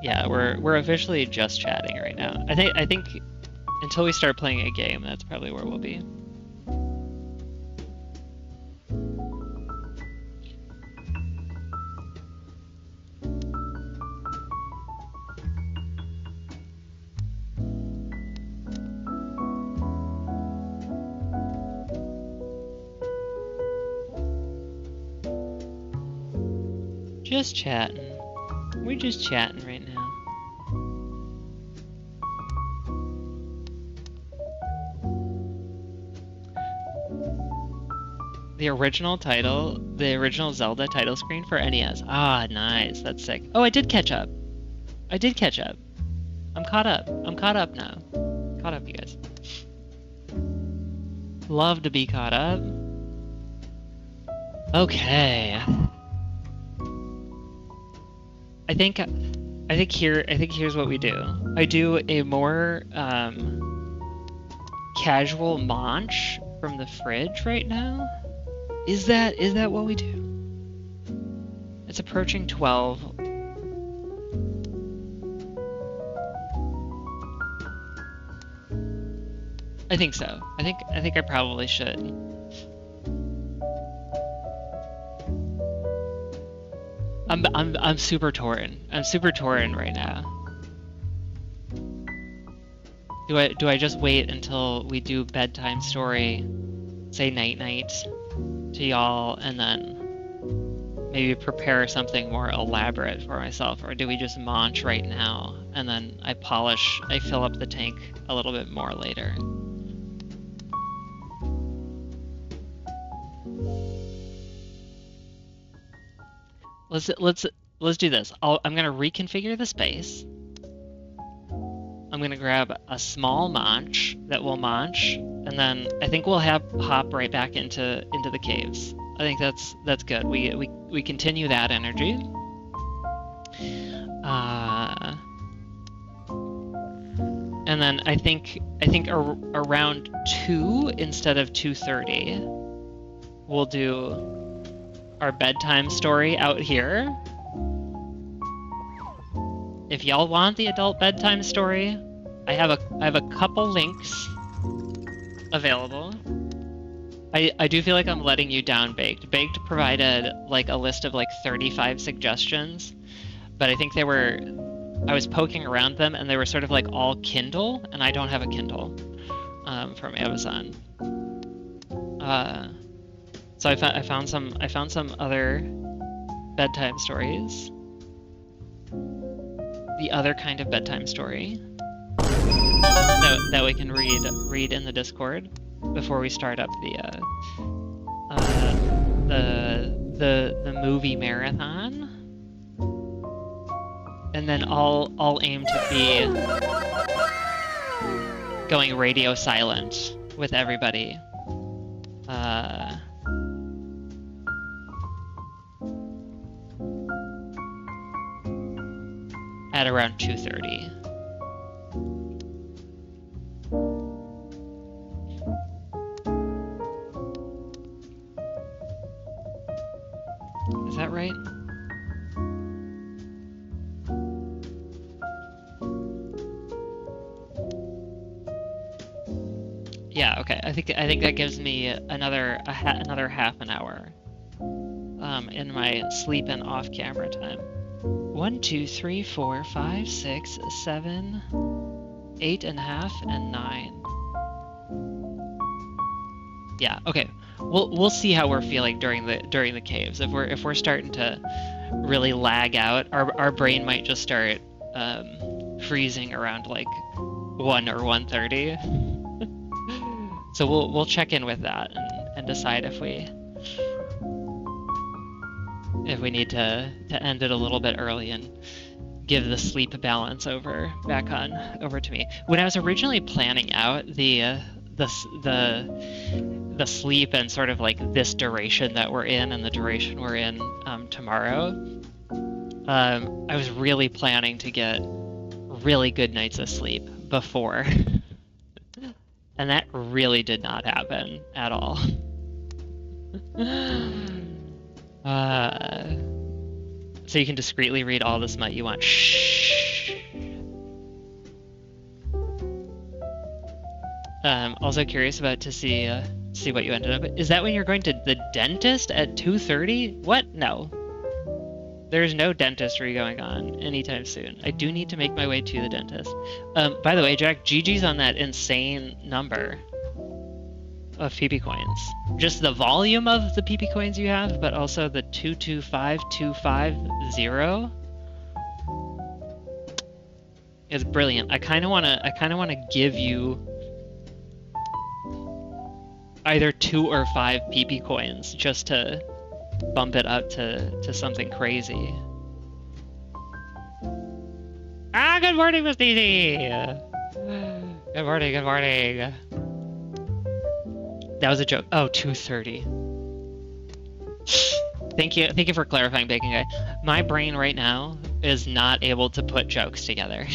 Yeah, we're officially just chatting right now. I think until we start playing a game, that's probably where we'll be. Just chatting. We're just chatting right now. The original Zelda title screen for NES. Ah, nice. That's sick. Oh, I did catch up. I did catch up. I'm caught up. I'm caught up now. Caught up, you guys. Love to be caught up. Okay. I think here's what we do. I do a more casual manch from the fridge right now. Is that what we do? It's approaching 12. I think so. I think I probably should. I'm super torn. I'm super torn right now. Do I just wait until we do bedtime story, say night night to y'all, and then maybe prepare something more elaborate for myself, or do we just munch right now and then I fill up the tank a little bit more later? Let's do this. I'm gonna reconfigure the space. I'm gonna grab a small munch that will munch, and then I think we'll hop right back into the caves. I think that's good. We continue that energy. And then I think around 2 instead of 2:30, we'll do our bedtime story out here. If y'all want the adult bedtime story, I have a couple links available. I do feel like I'm letting you down, Baked. Baked provided like a list of like 35 suggestions, but I think I was poking around them and they were sort of like all Kindle, and I don't have a Kindle from Amazon. So I found some other bedtime stories. The other kind of bedtime story that we can read in the Discord before we start up the movie marathon. And then I'll aim to be going radio silent with everybody. At around 2:30. Is that right? Yeah, okay. I think that gives me another half an hour in my sleep and off camera time. 1, 2, 3, 4, 5, 6, 7, 8 and a half, and 9. Yeah, okay. We'll see how we're feeling during the caves. If we're starting to really lag out, our brain might just start freezing around like 1 or 1:30. So we'll check in with that and decide if we need to end it a little bit early and give the sleep balance over to me. When I was originally planning out the sleep and sort of like this duration that we're in and the duration we're in tomorrow, I was really planning to get really good nights of sleep before. And that really did not happen at all. So you can discreetly read all the smut you want. Shh. Also curious about to see what you ended up. Is that when you're going to the dentist at 2:30? What? No. There's no dentistry going on anytime soon. I do need to make my way to the dentist. By the way, Jack, GG's on that insane number of PP coins. Just the volume of the PP coins you have, but also the 225250 is brilliant. I kind of wanna give you either 2 or 5 PP coins just to bump it up to something crazy. Ah, good morning, Miss Daisy. Good morning, good morning. That was a joke. Oh, 2:30. Thank you for clarifying, Bacon Guy. My brain right now is not able to put jokes together.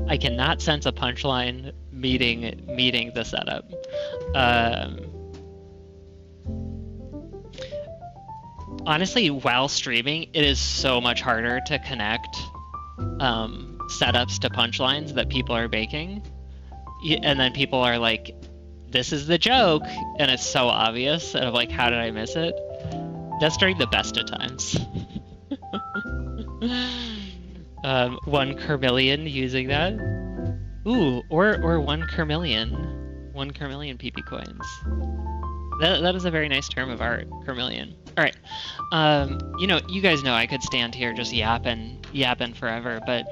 I cannot sense a punchline meeting the setup. Honestly, while streaming, it is so much harder to connect setups to punchlines that people are baking. And then people are like, this is the joke, and it's so obvious, and I'm like, how did I miss it? That's during the best of times. One Kermillion using that. Ooh, or one Kermillion. 1 Kermillion PP coins. That is a very nice term of art, Kermillion. Alright. You know, you guys know I could stand here just yapping forever, but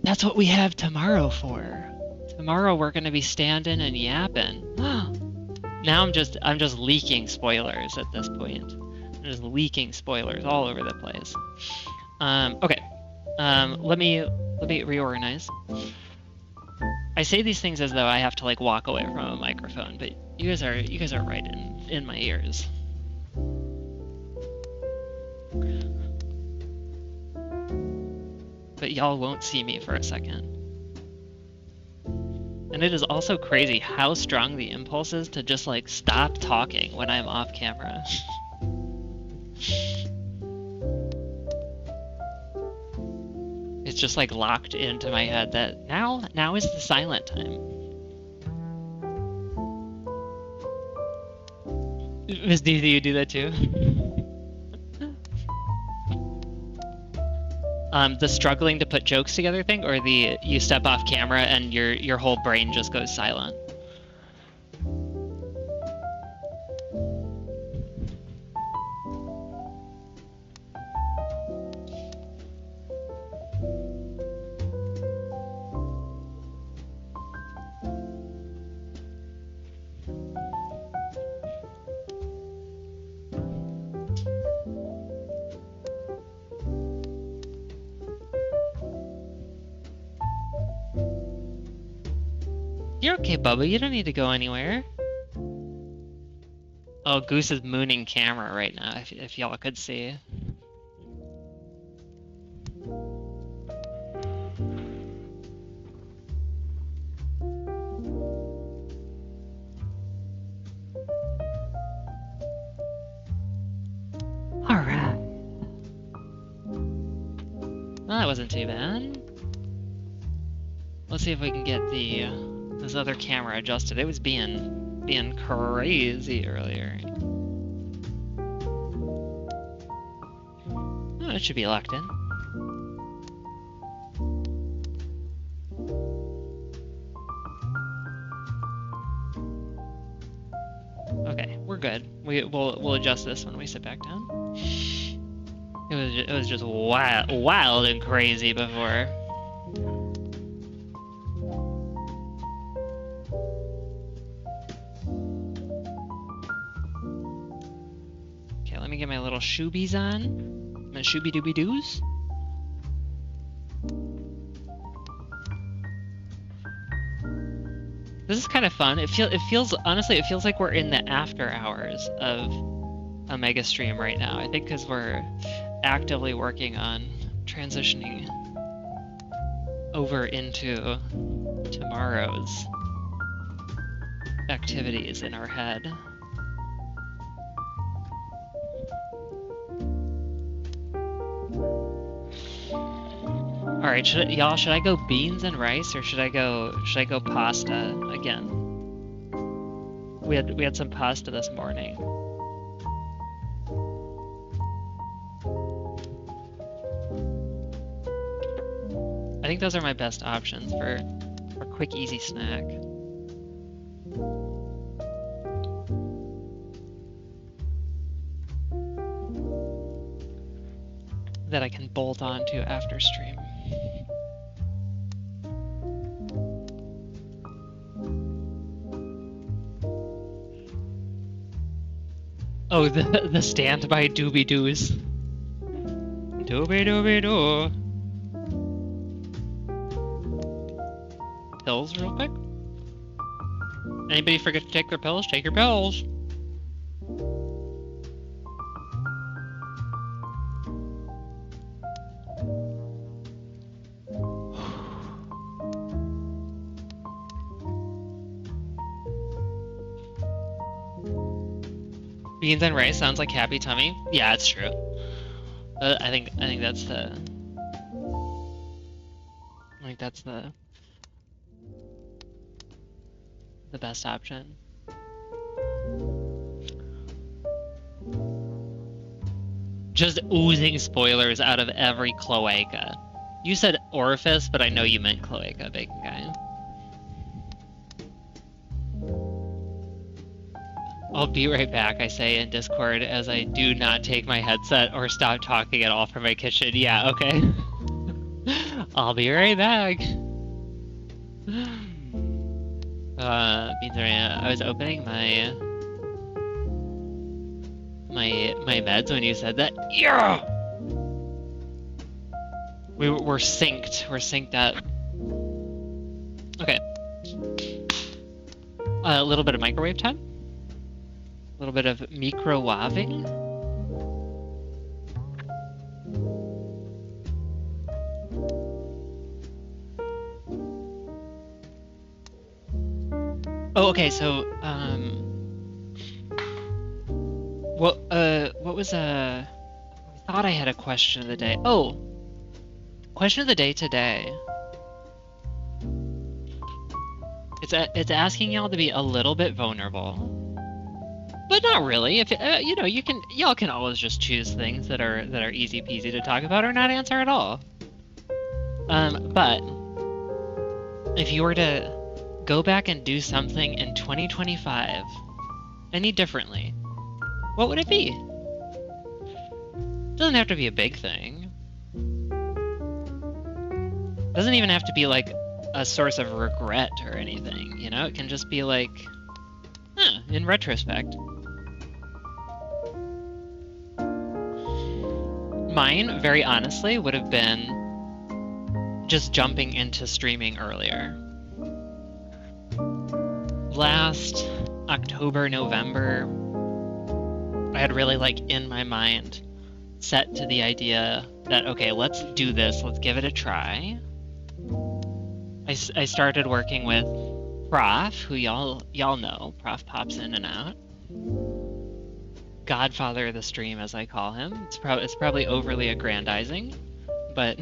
that's what we have tomorrow for. Tomorrow we're gonna be standing and yapping. Now I'm just leaking spoilers at this point. I'm just leaking spoilers all over the place. Okay. Let me reorganize. I say these things as though I have to like walk away from a microphone, but you guys are right in my ears. But y'all won't see me for a second. And it is also crazy how strong the impulse is to just like stop talking when I'm off camera. It's just like locked into my head that now is the silent time. Miss D, do you do that too? The struggling to put jokes together thing, or the you step off camera and your whole brain just goes silent? You're okay, Bubba. You don't need to go anywhere. Oh, Goose is mooning camera right now, if y'all could see. Alright. Well, that wasn't too bad. Let's see if we can get this other camera adjusted. It was being crazy earlier. Oh, it should be locked in. Okay, we're good. We'll adjust this when we sit back down. It was just wild and crazy before. Okay, let me get my little shoobies on. My shooby dooby doos. This is kind of fun. It feels honestly, it feels like we're in the after hours of a mega stream right now. I think because we're actively working on transitioning over into tomorrow's activities in our head. All right, should I go beans and rice, or should I go pasta again? We had some pasta this morning. I think those are my best options for a quick, easy snack. That I can bolt onto after stream. Oh, the standby doobie doos. Doobie doobie doo. Pills, real quick. Anybody forget to take their pills? Take your pills. Beans and rice sounds like happy tummy. Yeah, it's true. I think that's the. I think that's the best option. Just oozing spoilers out of every cloaca. You said orifice, but I know you meant cloaca, bacon guy. I'll be right back, I say in Discord, as I do not take my headset or stop talking at all from my kitchen. Yeah, okay. I'll be right back. I was opening my meds when you said that. Yeah! We're synced. We're synced up. Okay. A little bit of microwave time. A little bit of microwaving. Oh, okay, so, what was, I thought I had a question of the day. Oh! Question of the day today. It's asking y'all to be a little bit vulnerable. But not really. If you know, y'all can always just choose things that are easy peasy to talk about or not answer at all. But if you were to go back and do something in 2025 any differently, what would it be? It doesn't have to be a big thing. It doesn't even have to be like a source of regret or anything, you know? It can just be like, in retrospect. Mine, very honestly, would have been just jumping into streaming earlier. Last October, November, I had really, like, in my mind set to the idea that, okay, let's do this, let's give it a try. I started working with Prof, who y'all know. Prof pops in and out. Godfather of the stream, as I call him. It's probably overly aggrandizing, but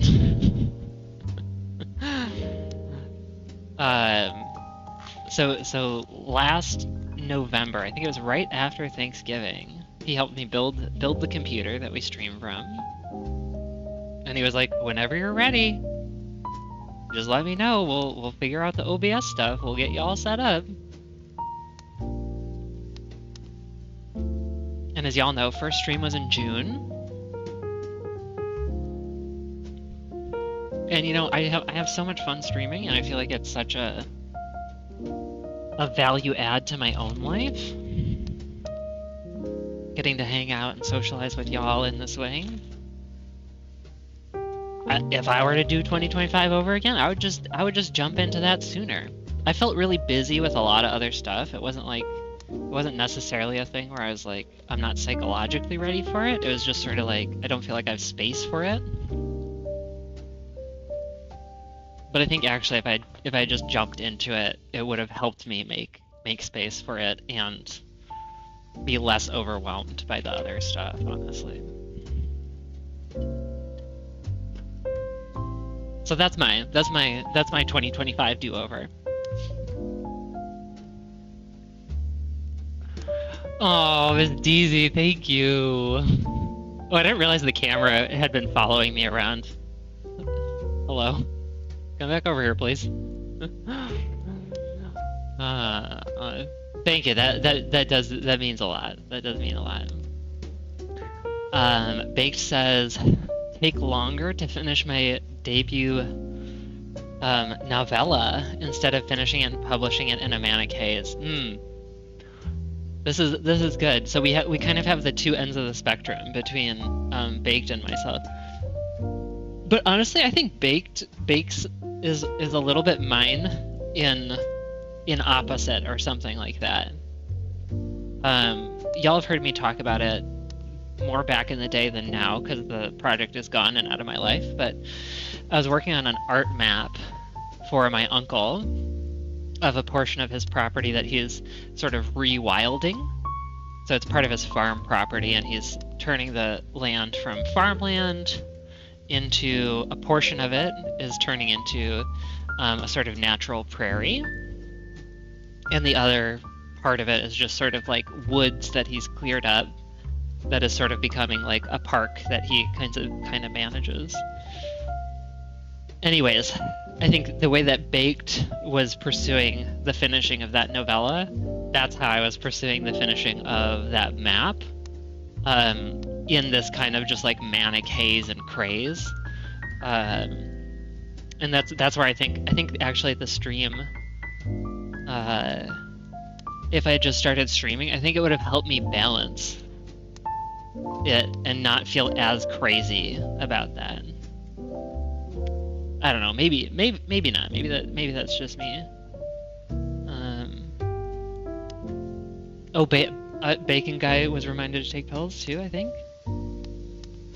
so last November, I think it was right after Thanksgiving, he helped me build the computer that we stream from, and he was like, "Whenever you're ready, just let me know. We'll figure out the OBS stuff. We'll get you all set up." And as y'all know, first stream was in June. And you know, I have so much fun streaming, and I feel like it's such a value add to my own life. Getting to hang out and socialize with y'all in this way. If I were to do 2025 over again, I would just jump into that sooner. I felt really busy with a lot of other stuff. It wasn't necessarily a thing where I was like, I'm not psychologically ready for it. It was just sort of like, I don't feel like I have space for it. But I think actually if I just jumped into it, it would have helped me make space for it and be less overwhelmed by the other stuff, honestly. So that's my 2025 do-over. Oh, Miss Deezy, thank you. Oh, I didn't realize the camera had been following me around. Hello. Come back over here, please. Thank you. That means a lot. That does mean a lot. Baked says, take longer to finish my debut novella instead of finishing it and publishing it in a manic haze. This is good. So we kind of have the two ends of the spectrum between Baked and myself. But honestly, I think Baked is a little bit mine in opposite or something like that. Y'all have heard me talk about it more back in the day than now because the project is gone and out of my life. But I was working on an art map for my uncle of a portion of his property that he's sort of rewilding. So it's part of his farm property, and he's turning the land from farmland into a portion of it is turning into a sort of natural prairie. And the other part of it is just sort of like woods that he's cleared up that is sort of becoming like a park that he kind of manages. Anyways, I think the way that Baked was pursuing the finishing of that novella, that's how I was pursuing the finishing of that map, in this kind of just like manic haze and craze. And that's where I think actually the stream, if I had just started streaming, I think it would have helped me balance it and not feel as crazy about that. I don't know. Maybe not. Maybe that's just me. Bacon guy was reminded to take pills too, I think.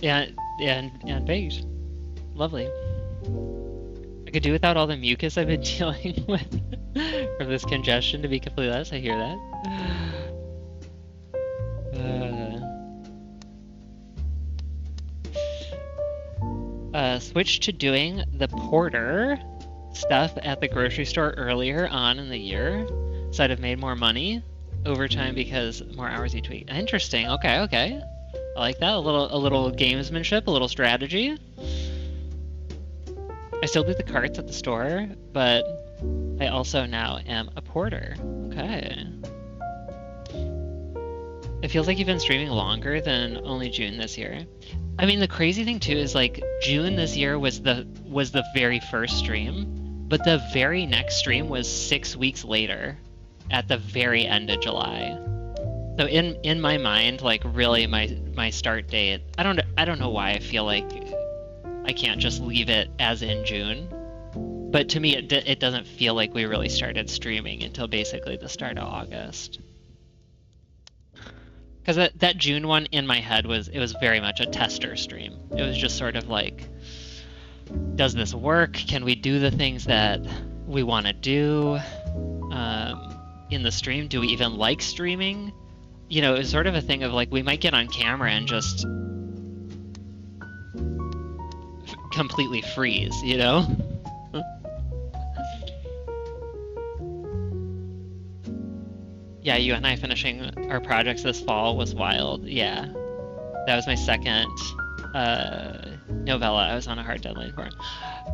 Yeah, and Baked. Lovely. I could do without all the mucus I've been dealing with from this congestion, to be completely honest. I hear that. Switched to doing the porter stuff at the grocery store earlier on in the year, so I'd have made more money over time because more hours each week. Interesting. Okay. I like that. A little gamesmanship, a little strategy. I still do the carts at the store, but I also now am a porter. Okay. It feels like you've been streaming longer than only June this year. I mean, the crazy thing too is like June this year was the very first stream, but the very next stream was 6 weeks later, at the very end of July. So in my mind, like really my start date, I don't know why I feel like I can't just leave it as in June, but to me it doesn't feel like we really started streaming until basically the start of August. Because that June one in my head was very much a tester stream. It was just sort of like, does this work? Can we do the things that we want to do in the stream? Do we even like streaming? You know, it was sort of a thing of like, we might get on camera and just completely freeze, you know? Yeah, you and I finishing our projects this fall was wild. Yeah, that was my second novella I was on a hard deadline for.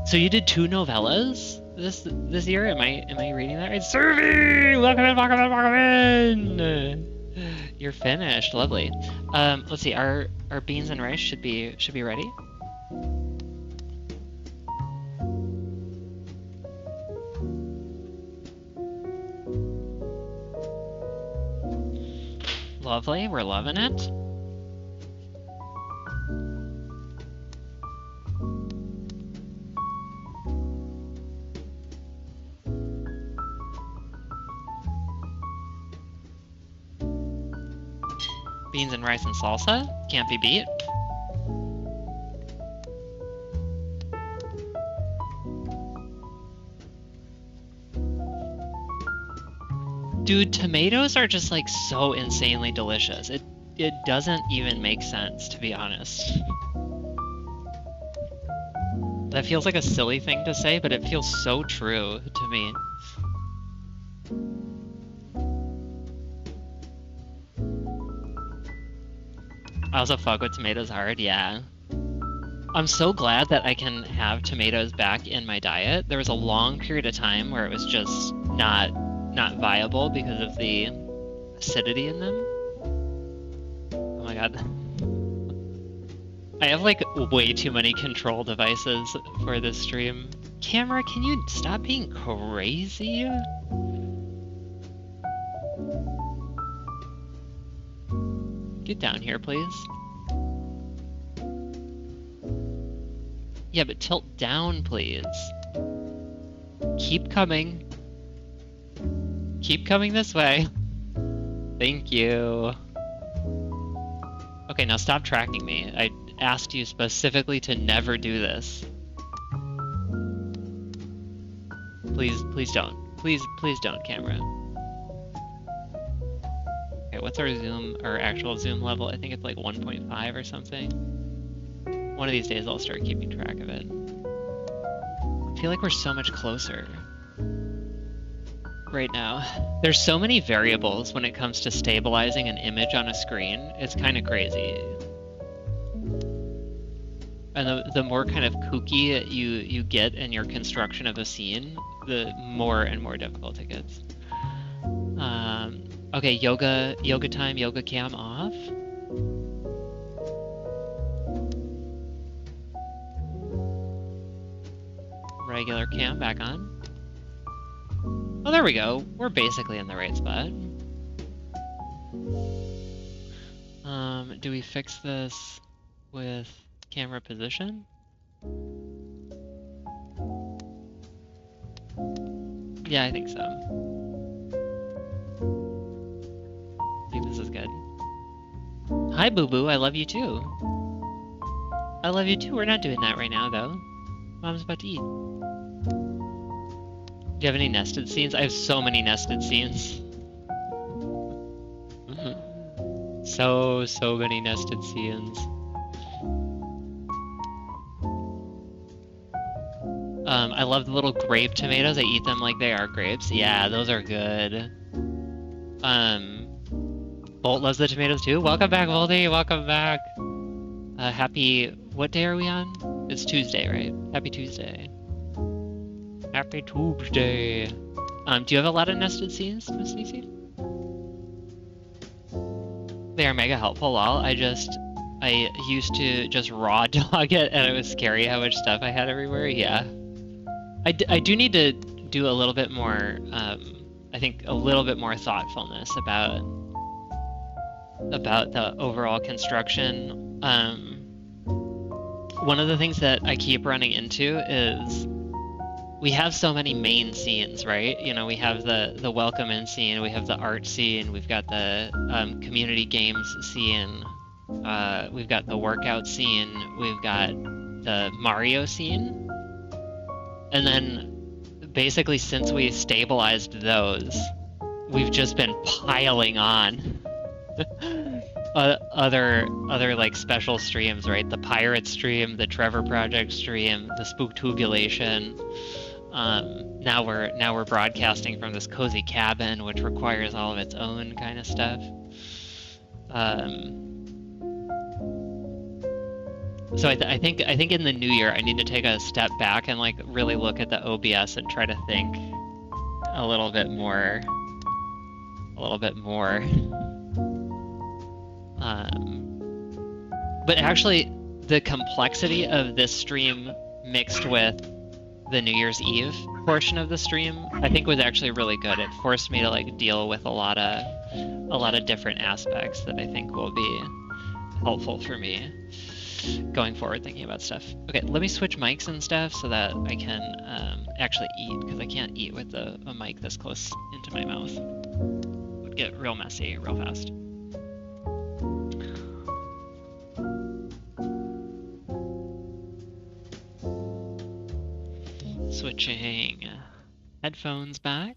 So you did 2 novellas this year? Am I reading that right? Survey! Welcome in! You're finished. Lovely. Let's see. Our beans and rice should be ready. Lovely, we're loving it. Beans and rice and salsa, can't be beat. Dude, tomatoes are just like so insanely delicious. It doesn't even make sense, to be honest. That feels like a silly thing to say, but it feels so true to me. I also fuck with tomatoes hard, yeah. I'm so glad that I can have tomatoes back in my diet. There was a long period of time where it was just not viable because of the acidity in them. Oh my god. I have like way too many control devices for this stream. Camera, can you stop being crazy? Get down here, please. Yeah, but tilt down, please. Keep coming. Keep coming this way. Thank you. Okay, now stop tracking me. I asked you specifically to never do this. Please don't. Please don't, camera. Okay, what's our zoom, our actual zoom level? I think it's like 1.5 or something. One of these days I'll start keeping track of it. I feel like we're so much closer right now. There's so many variables when it comes to stabilizing an image on a screen. It's kind of crazy. And the more kind of kooky you get in your construction of a scene, the more and more difficult it gets. Okay, yoga time, yoga cam off. Regular cam back on. Oh, there we go. We're basically in the right spot. Do we fix this with camera position? Yeah, I think so. I think this is good. Hi, Boo Boo. I love you too. I love you too. We're not doing that right now, though. Mom's about to eat. Do you have any nested scenes? I have so many nested scenes. So many nested scenes. I love the little grape tomatoes. I eat them like they are grapes. Yeah, those are good. Bolt loves the tomatoes too. Welcome back, Voldy. Welcome back. Happy... What day are we on? It's Tuesday, right? Happy Tuesday. Happy Tuesday. Do you have a lot of nested scenes, Miss Nisi? They are mega helpful, lol. I used to just raw dog it, and it was scary how much stuff I had everywhere. Yeah. I do need to do a little bit more, I think a little bit more thoughtfulness about the overall construction. One of the things that I keep running into is we have so many main scenes, right? You know, we have the welcome in scene, we have the art scene, we've got the community games scene, we've got the workout scene, we've got the Mario scene. And then basically since we stabilized those, we've just been piling on other like special streams, right? The Pirate stream, the Trevor Project stream, the Spooktubulation. Now we're broadcasting from this cozy cabin, which requires all of its own kind of stuff. So I think in the new year I need to take a step back and like really look at the OBS and try to think a little bit more. But actually, the complexity of this stream mixed with the New Year's Eve portion of the stream, I think was actually really good. It forced me to like deal with a lot of different aspects that I think will be helpful for me going forward thinking about stuff. Okay, let me switch mics and stuff so that I can actually eat, because I can't eat with a mic this close into my mouth. It would get real messy real fast. Switching headphones back.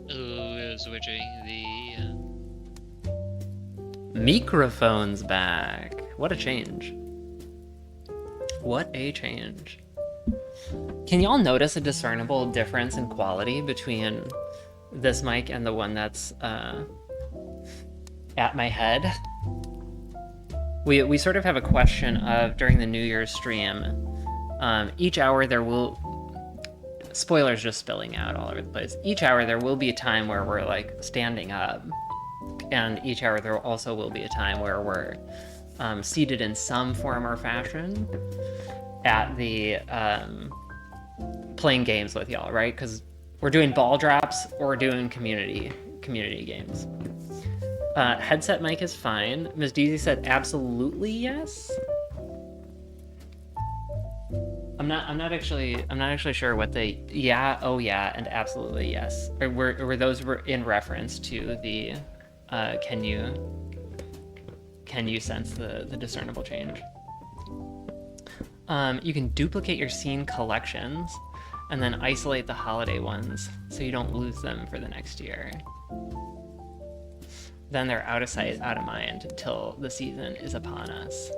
And switching the microphones back. What a change. What a change. Can y'all notice a discernible difference in quality between this mic and the one that's at my head? We sort of have a question of, during the New Year's stream, each hour there will, spoilers just spilling out all over the place, each hour there will be a time where we're like standing up, and each hour there also will be a time where we're seated in some form or fashion at the playing games with y'all, right? Because we're doing ball drops or doing community games. Headset mic is fine. Ms. Deasy said absolutely yes. I'm not actually sure what the yeah, oh yeah, and absolutely yes. Or were those in reference to the can you sense the discernible change? You can duplicate your scene collections and then isolate the holiday ones so you don't lose them for the next year. Then they're out of sight, out of mind until the season is upon us.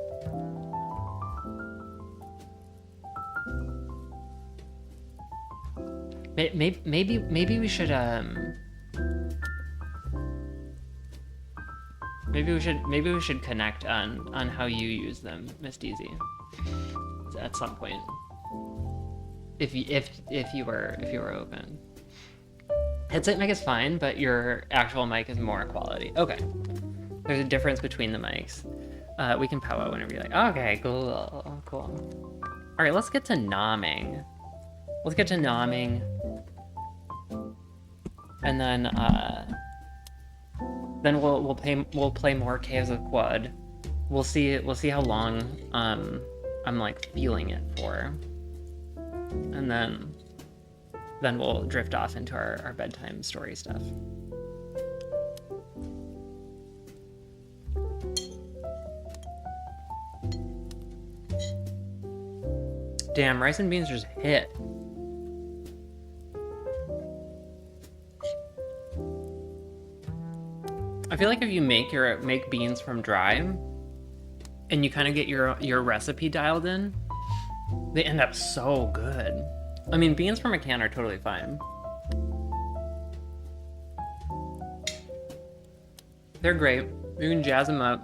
Maybe we should maybe we should connect on how you use them, Miss Deasy, at some point. If you were open. Headset mic is fine, but your actual mic is more quality. Okay. There's a difference between the mics. We can powwow whenever you like. Okay, cool. All right, let's get to nomming. And then we'll play more Caves of Quad. We'll see how long I'm like feeling it for. And then we'll drift off into our bedtime story stuff. Damn, rice and beans just hit. I feel like if you make beans from dry, and you kind of get your recipe dialed in, they end up so good. I mean, beans from a can are totally fine. They're great. You can jazz them up.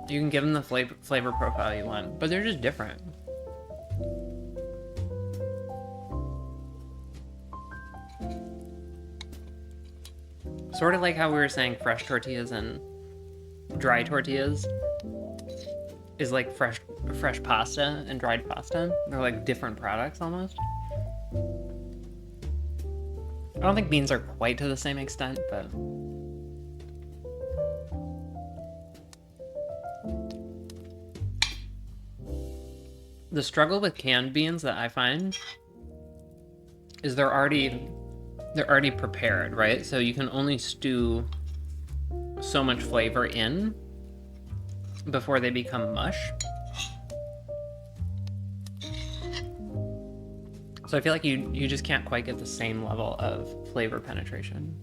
You can give them the flavor profile you want, but they're just different. Sort of like how we were saying fresh tortillas and dry tortillas is like fresh pasta and dried pasta. They're like different products almost. I don't think beans are quite to the same extent, but the struggle with canned beans that I find is they're already prepared, right? So you can only stew so much flavor in before they become mush. So I feel like you just can't quite get the same level of flavor penetration.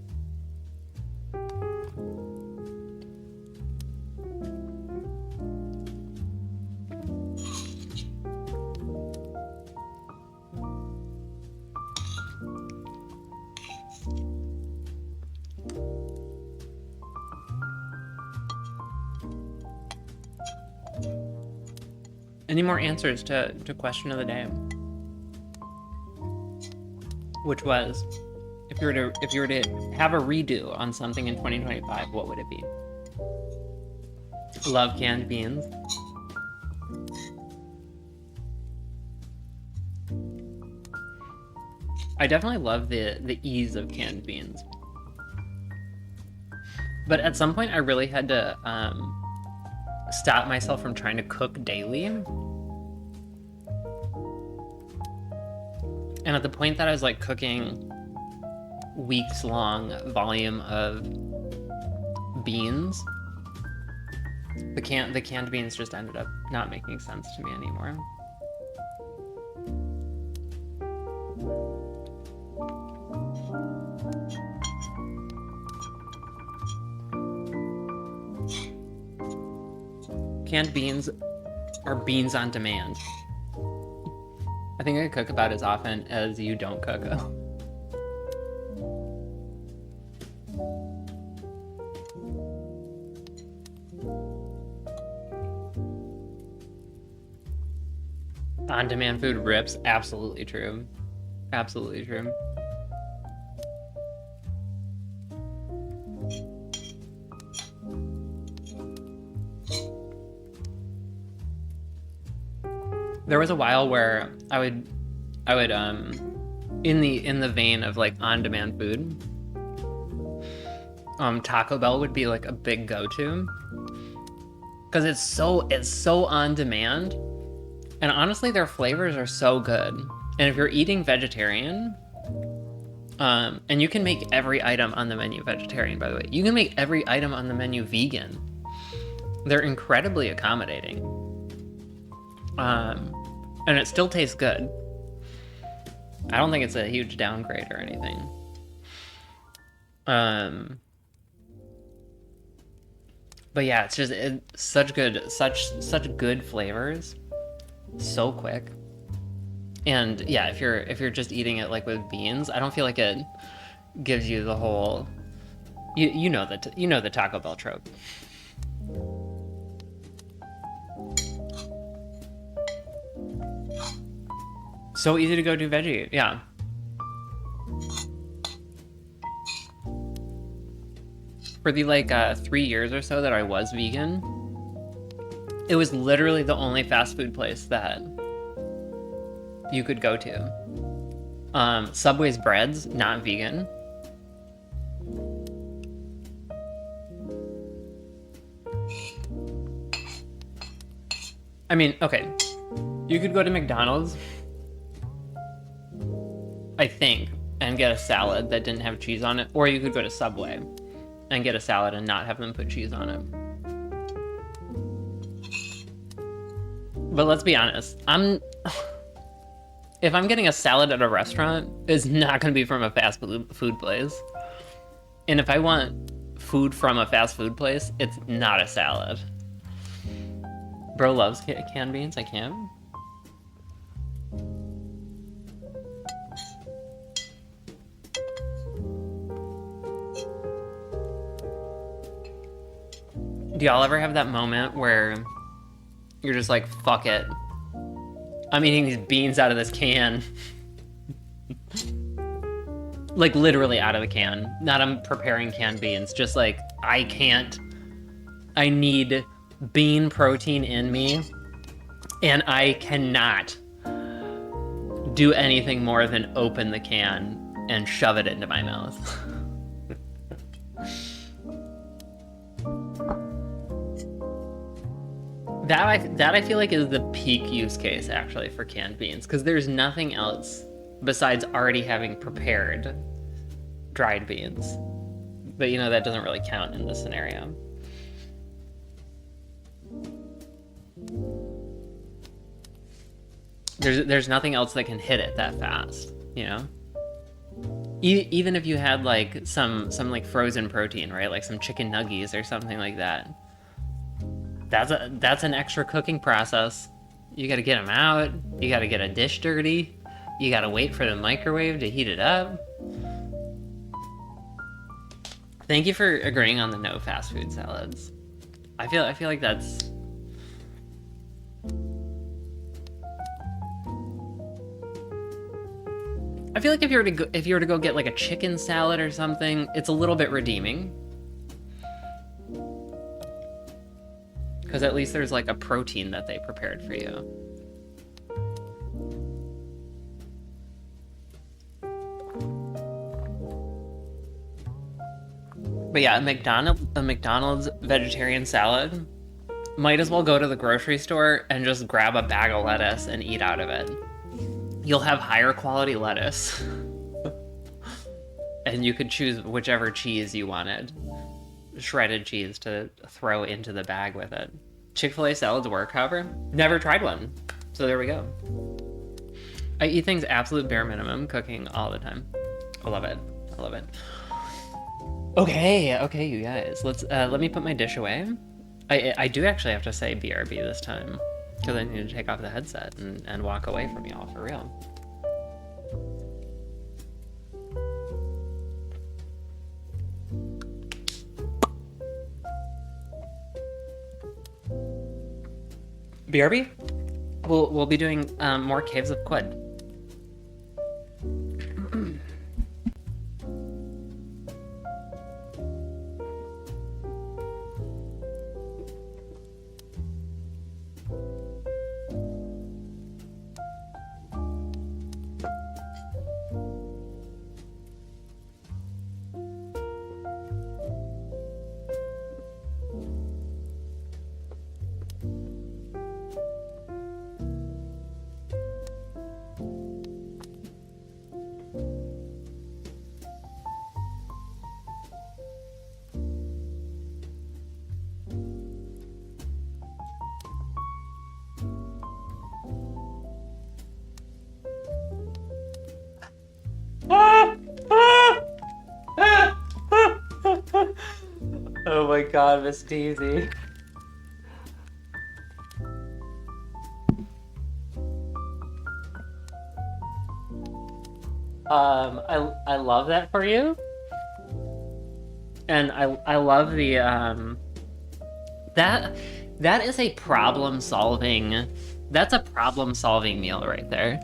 Any more answers to question of the day? Which was, if you were to have a redo on something in 2025, what would it be? Love canned beans. I definitely love the ease of canned beans. But at some point I really had to stop myself from trying to cook daily. And at the point that I was like cooking weeks long volume of beans, the canned beans just ended up not making sense to me anymore. Canned beans are beans on demand. I think I cook about as often as you don't cook. On-demand food rips. Absolutely true. Absolutely true. There was a while where I would in the vein of like on-demand food, Taco Bell would be like a big go-to because it's so on demand, and honestly their flavors are so good. And if you're eating vegetarian, and you can make every item on the menu vegetarian, by the way, you can make every item on the menu vegan. They're incredibly accommodating, and it still tastes good. I don't think it's a huge downgrade or anything. But yeah, it's such good flavors, so quick. And yeah, if you're just eating it like with beans, I don't feel like it gives you the whole, you know the Taco Bell trope. So easy to go do veggie, yeah. For the like 3 years or so that I was vegan, it was literally the only fast food place that you could go to. Subway's breads, not vegan. I mean, okay, you could go to McDonald's, I think, and get a salad that didn't have cheese on it, or you could go to Subway and get a salad and not have them put cheese on it. But let's be honest, if I'm getting a salad at a restaurant, it's not going to be from a fast food place. And if I want food from a fast food place, it's not a salad. Bro loves canned beans, I can't. Do y'all ever have that moment where you're just like, fuck it, I'm eating these beans out of this can? Like literally out of the can. Not I'm preparing canned beans, just like I need bean protein in me, and I cannot do anything more than open the can and shove it into my mouth. That I feel like is the peak use case actually for canned beans, because there's nothing else besides already having prepared dried beans. But you know, that doesn't really count in this scenario. There's nothing else that can hit it that fast, you know? Even if you had like some like frozen protein, right? Like some chicken nuggies or something like that. That's an extra cooking process. You gotta get them out. You gotta get a dish dirty. You gotta wait for the microwave to heat it up. Thank you for agreeing on the no fast food salads. I feel like that's... I feel like if you were to go get like a chicken salad or something, it's a little bit redeeming. Because at least there's like a protein that they prepared for you. But yeah, a McDonald's vegetarian salad, might as well go to the grocery store and just grab a bag of lettuce and eat out of it. You'll have higher quality lettuce. And you could choose whichever cheese you wanted. Shredded cheese to throw into the bag with it. Chick-fil-A salads work, however. Never tried one. So there we go. I eat things absolute bare minimum, cooking all the time. I love it. I love it. Okay, you guys. Let me put my dish away. I do actually have to say BRB this time, because I need to take off the headset and walk away from y'all for real. BRB? We'll be doing more Caves of Quid. Oh my god, Miss Daisy. I love that for you. And I love the that is a problem solving, that's a problem solving meal right there.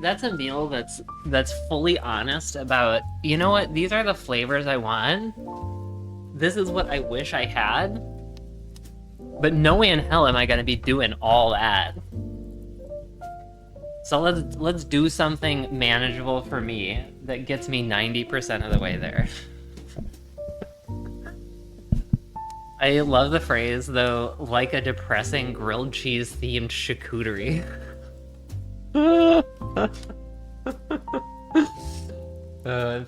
That's a meal that's fully honest about, you know what, these are the flavors I want. This is what I wish I had. But no way in hell am I gonna be doing all that. So let's do something manageable for me that gets me 90% of the way there. I love the phrase though, like a depressing grilled cheese themed charcuterie.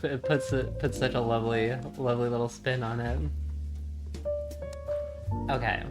It puts such a lovely little spin on it. Okay.